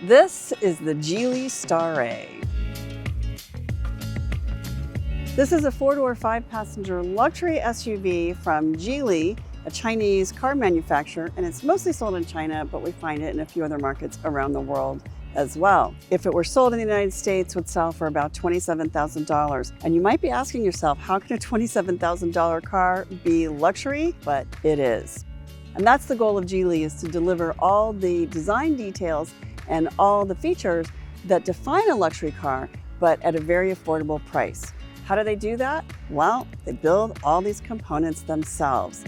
This is the Geely Starray. This is a 4-door, 5-passenger luxury SUV from Geely, a Chinese car manufacturer, and it's mostly sold in China, but we find it in a few other markets around the world as well. If it were sold in the United States, it would sell for about $27,000. And you might be asking yourself, how can a $27,000 car be luxury? But it is. And that's the goal of Geely, is to deliver all the design details and all the features that define a luxury car, but at a very affordable price. How do they do that? Well, they build all these components themselves.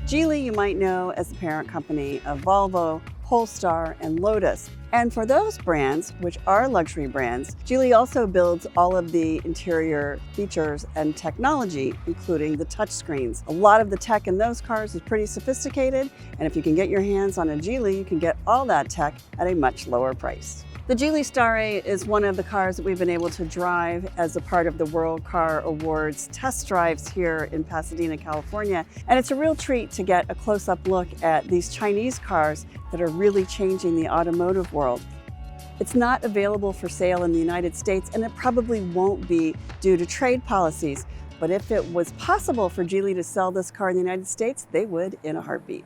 Geely, you might know as the parent company of Volvo, Polestar, and Lotus. And for those brands, which are luxury brands, Geely also builds all of the interior features and technology, including the touchscreens. A lot of the tech in those cars is pretty sophisticated, and if you can get your hands on a Geely, you can get all that tech at a much lower price. The Geely Starray is one of the cars that we've been able to drive as a part of the World Car Awards test drives here in Pasadena, California. And it's a real treat to get a close-up look at these Chinese cars that are really changing the automotive world. It's not available for sale in the United States, and it probably won't be due to trade policies. But if it was possible for Geely to sell this car in the United States, they would in a heartbeat.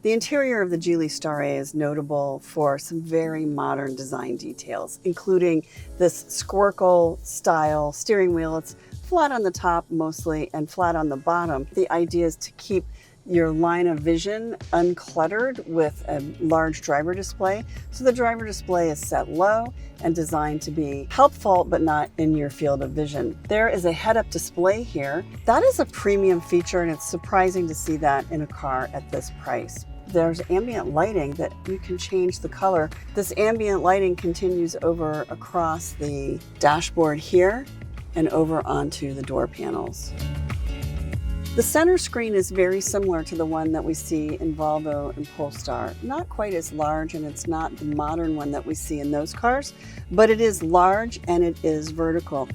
The interior of the Geely Starray is notable for some very modern design details, including this Squircle-style steering wheel. It's flat on the top mostly and flat on the bottom. The idea is to keep your line of vision uncluttered with a large driver display. So the driver display is set low and designed to be helpful, but not in your field of vision. There is a head-up display here. That is a premium feature, and it's surprising to see that in a car at this price. There's ambient lighting that you can change the color. This ambient lighting continues over across the dashboard here and over onto the door panels. The center screen is very similar to the one that we see in Volvo and Polestar. Not quite as large, and it's not the modern one that we see in those cars, but it is large and it is vertical.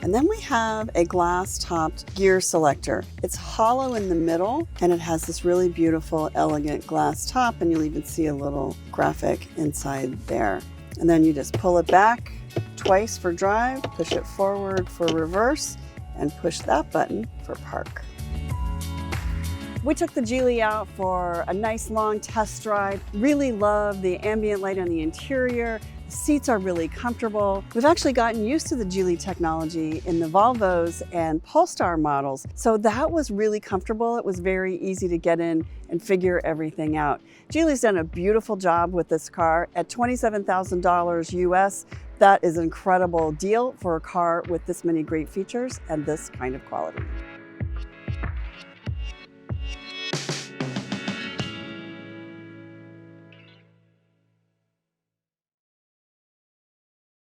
And then we have a glass-topped gear selector. It's hollow in the middle, and it has this really beautiful, elegant glass top, and you'll even see a little graphic inside there. And then you just pull it back twice for drive, push it forward for reverse, and push that button for park. We took the Geely out for a nice long test drive. Really love the ambient light on the interior. The seats are really comfortable. We've actually gotten used to the Geely technology in the Volvos and Polestar models, so that was really comfortable. It was very easy to get in and figure everything out. Geely's done a beautiful job with this car. At $27,000 US, that is an incredible deal for a car with this many great features and this kind of quality.